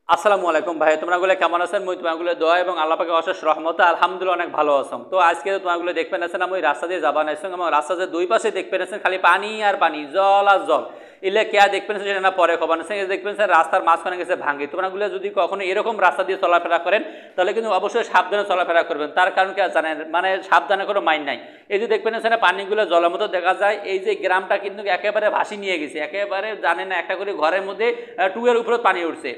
আসসালামু আলাইকুম ভাই, তোমরাগুলো কেমন আছেন? মুই তোমাগুলো দোয়া এবং আল্লাহ পাকে অশেষ রহমত আলহামদুলিল্লাহ অনেক ভালো আছেন। তো আজকে তোমাগুলো দেখবেন আছেন আমি রাস্তা দিয়ে যাবা নাইছেন এবং রাস্তা যে দুই পাশে দেখবেন আছেন খালি পানি আর পানি, জল আর জল। ইলে কে দেখবেন সেটা না পরে খবর আছে, দেখবেন রাস্তার মাঝখানে গেছে ভাঙ্গি। তোমরাগুলো যদি কখনো এরকম রাস্তা দিয়ে চলাফেরা করেন তাহলে কিন্তু অবশ্যই সাবধানে চলাফেরা করবেন। তার কারণ কি জানেন, মানে সাবধানে কোনো মাইন্ড নাই। এই যে দেখবেন আছে পানিগুলো জলের মতো দেখা যায়, এই যে গ্রামটা কিন্তু একেবারে ভাসি নিয়ে গেছে, একেবারে জানেন না একটা করে ঘরের মধ্যে টুয়ের উপরে পানি উঠছে।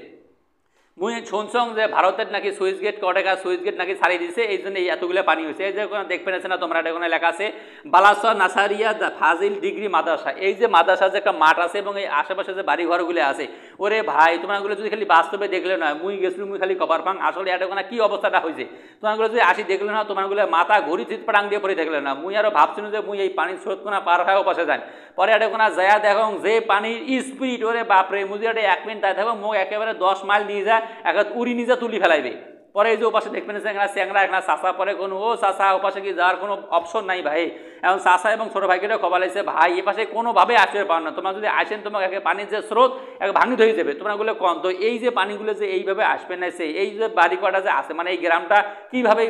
মুই শুনছং যে ভারতের নাকি সুইচ গেট কটেকা সুইচ গেট নাকি ছাড়িয়ে দিছে, এই জন্য এই এতগুলো পানি হয়েছে। এই যে দেখবেন আছে না তোমরা, এটা কোনো লেখা আছে বালাসা নাসারিয়া ফাজিল ডিগ্রি মাদ্রাসা। এই যে মাদ্রাসা যে একটা মাঠ আছে এবং এই আশেপাশে যে বাড়ি ঘরগুলো আছে, ওরে ভাই তোমরাগুলো যদি খালি বাস্তবে দেখলে নয়, মুই গেছিলাম মুই খালি কপার পাং আসলে এটা কোনো কী অবস্থাটা হয়েছে। তোমাগুলো যদি আসি দেখলে না, তোমাগুলো মাথা ঘড়ি চিৎপাটাং দিয়ে পড়ে দেখলে না। মুই আরও ভাবছিলাম যে মুই এই পানির স্রোত কোনা পার হয় ওপাশে যান, পরে এটা কোনো যায় দেখো যে পানির স্পিড, ওরে বাপরে মুজি এটা 1 মিনিট তাই থাকো মুখ একেবারে 10 মাইল নিয়ে যায়, এক উড়ি নিজে তুলি ফেলাইবে। পরে এই যে ওপাশে দেখবেন চ্যাংরা একটা চাষা, পরে কোনো ও চাষা ওপাশে কি যাওয়ার কোনো অপশন নাই ভাই। এখন চাষা এবং ছোটো ভাইকেটা খবর লাগছে ভাই এ পাশে কোনোভাবে আসতে পারো না, তোমরা যদি আসেন তোমাকে পানির যে স্রোত এক ভাঙিত হয়ে যাবে। তোমরাগুলো কম তো এই যে পানিগুলো যে এইভাবে আসবে না, সে এই যে বাড়ি কটা যে আছে, মানে এই গ্রামটা কীভাবে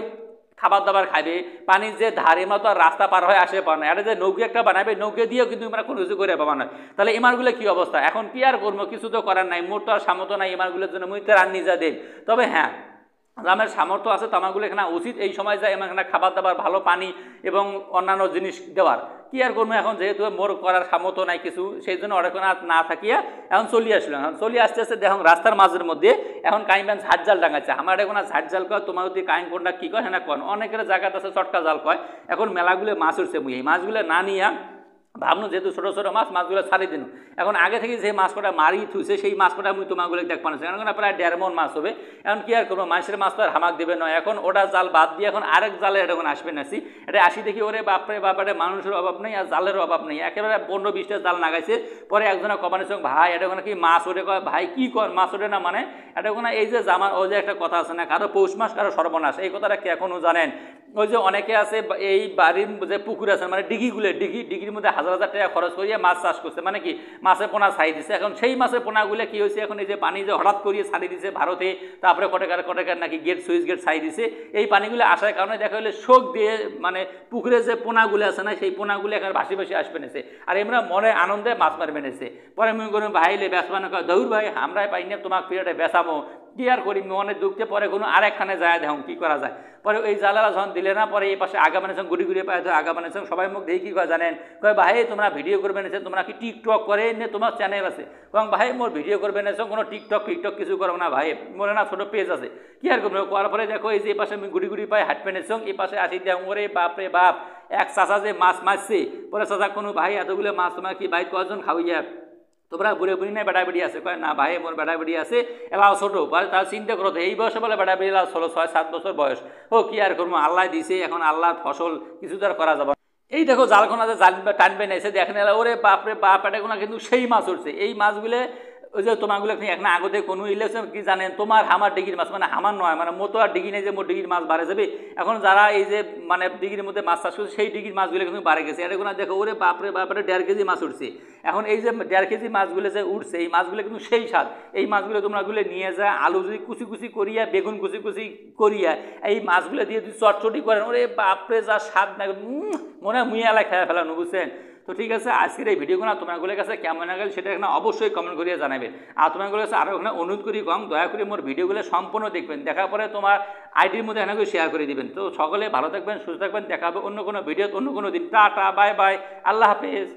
খাবার দাবার খাবে, পানির যে ধারে মতো রাস্তা পার হয়ে আসে পার না, এটা যে নৌকে একটা বানাবে, নৌকে দিয়েও কিন্তু আমরা কোনো কিছু করে পাবা না। তাহলে এমারগুলো কী অবস্থা, এখন কি আর করবো, কিছু তো করার নাই, মোট তো আর সামর্থ্য নাই এমারগুলোর জন্য, মুই তো রান্নি যা দেন। তবে হ্যাঁ, আমার সামর্থ্য আছে তো আমাগুলো এখানে উচিত এই সময় যায় এখানে খাবার দাবার ভালো পানি এবং অন্যান্য জিনিস দেওয়ার। কি আর করবো এখন, যেহেতু মোর করার সামর্থ্য নাই কিছু, সেই জন্য অনেক না থাকিয়া এখন চলিয়ে আসলাম। এখন চলিয়ে আসতে আসতে দেখুন রাস্তার মাঝের মধ্যে এখন কাইম্যান ঝাট জাল ডাঙাচ্ছে। আমার এখন ঝাট জাল কয়, তোমার যদি কাইম কোনটা কী কয় হ্যাঁ কন, অনেকের জায়গাতে আছে চটকা জাল কয়। এখন মেলাগুলো মাছ উঠছে, মুই এই মাছগুলো না নিয়ে ভাবনু যেহেতু ছোটো ছোটো মাছগুলো ছাড়ি দিন। এখন আগে থেকে যে মাছ কটা মারি থুইছে সেই মাছ কটা আমি তোমাগুলো দেখ পাচ্ছি, এখন প্রায় 1.5 মণ মাছ হবে। এখন কি আর করবো, মাছের মাছ তো আর হামাক দেবে নয়, এখন ওটা জাল বাদ দিয়ে এখন আরেক জালে এটা এখন আসবে নাসি। এটা আসি দেখি ওরে বাপরে বাপারে মানুষের অভাব নেই আর জালের অভাব নেই, একেবারে 15-20টা জাল লাগাইছে। পরে একজনের কমানের সঙ্গে ভাই এটা ওখানে কি মাছ ওরে কয়, ভাই কী কর মাছ ওরে না, মানে এটা ওখানে এই যে জামার ও যে একটা কথা আছে না, কারো পৌষ মাস কারো সর্বনাশ, এই কথাটা কি এখনও জানেন? ওই যে অনেকে আছে এই বাড়ির যে পুকুর আছে মানে ডিগির মধ্যে 1000 টাকা খরচ করিয়ে মাছ চাষ করছে, মানে কি মাছের পোনা ছাড়ি দিচ্ছে। এখন সেই মাছের পোনাগুলো কী হয়েছে, এখন এই যে পানি যে হঠাৎ করিয়ে ছাড়ি দিচ্ছে ভারতে, তারপরে কটেকার নাকি সুইচ গেট ছাড়ি দিছে, এই পানিগুলো আসার কারণে দেখা হলে শোক দিয়ে মানে পুকুরে যে পোনাগুলো আছে না সেই পোনাগুলো এখন ভাসি ভাসি আসবে নেছে, আর এমরা মনে আনন্দে মাছ মারবে নেছে। পরে আমি কোনো ভাইলে বেসবানো কয় দৌড় ভাই আমরাই পাই না তোমাকে ফিরে বেসামো, কি আর করি মনে দুঃখে। পরে কোনো আরেকখানে যায় দেখুন কী করা যায়। পরে ওই জালালা যখন দিলে না, পরে এই পাশে আগা বানিয়েছেন গুড়ি পায় তো আগা বানিয়েছেন, সবাই মুখ দেখি কী কয় জানেন, কয় ভাই তোমরা ভিডিও করবে নেছেন, তোমরা কি টিকটক করে নে, তোমার চ্যানেল আছে? কম ভাই মোর ভিডিও করবে নেছ, কোনো টিকটক কিছু করো না ভাই, মোরে না ছোটো পেজ আছে, কি আর করবো। করার পরে দেখো এই যে এই পাশে আমি গুড়ি পাই হাট পেনেছ, এই পাশে আসি দেখ ওরে বাপরে বাপ এক চাষা যে মাছ মারছে। পরে চাষা কোনো ভাই এতগুলো মাছ তোমার কি ভাই কজন খাওয়াইয়া, তোমরা বুড়ে বুড়ি নাই বেড়া বেড়ি আছে? কয় না ভাই মোর বেড়া বেড়ি আছে, এলাও ছোটো। তার চিন্তা করো তো এই বয়সে বলে বেড়া বেড়ি এলাও 6-7 বছর বয়স। ও কি আর করবো, আল্লাহ দিছে, এখন আল্লাহর ফসল কিছু তো আর করা যাবে। এই দেখো জালখোনা যে জাল টানবে না এসে দেখেন ওরে বাপরে বাপ, এটা কোনো কিন্তু সেই মাছ উঠছে। এই মাছগুলো ওই যে তোমাগুলো এখন আগতে কোনো ইলেকশন কি জানেন, তোমার হামার ডিগির মাছ, মানে হামার নয়, মানে মতো আর ডিগি নেই যে মোট ডিগির মাছ বাড়ে যাবে। এখন যারা এই যে মানে ডিগির মধ্যে মাছ চাষ করছে সেই ডিগির মাছগুলো কিন্তু বাড়ে গেছে। এটা কোনো দেখো ওরে বাপরে বাপরে 1.5 কেজি মাছ উঠছে। এখন এই যে 1.5 কেজি মাছগুলো যে উঠছে এই মাছগুলো কিন্তু সেই স্বাদ। এই মাছগুলো তোমরাগুলো নিয়ে যায় আলু যদি কুচি করিয়া, বেগুন কুচি করিয়া এই মাছগুলো দিয়ে যদি চটচটি করেন, ওরে বাপরে যা স্বাদ না, মনে হয় মুইয়া এলাকায় খেয়ে ফেলানো, বুঝছেন? তো ঠিক আছে, আজকের এই ভিডিওগুলো তোমাগুলোর কাছে কেমন গেল সেটা এখানে অবশ্যই কমেন্ট করিয়ে জানাবেন। আর তোমাগুলোর কাছে আরও এখানে অনুরোধ করি কম, দয়া করে মোর ভিডিওগুলো সম্পূর্ণ দেখবেন, দেখার পরে তোমার আইডির মধ্যে এখানে শেয়ার করে দিবেন। তো সকলে ভালো থাকবেন, সুস্থ থাকবেন, দেখা হবে অন্য কোনো ভিডিও অন্য কোনো দিন। টাটা, বাই বাই, আল্লাহ হাফেজ।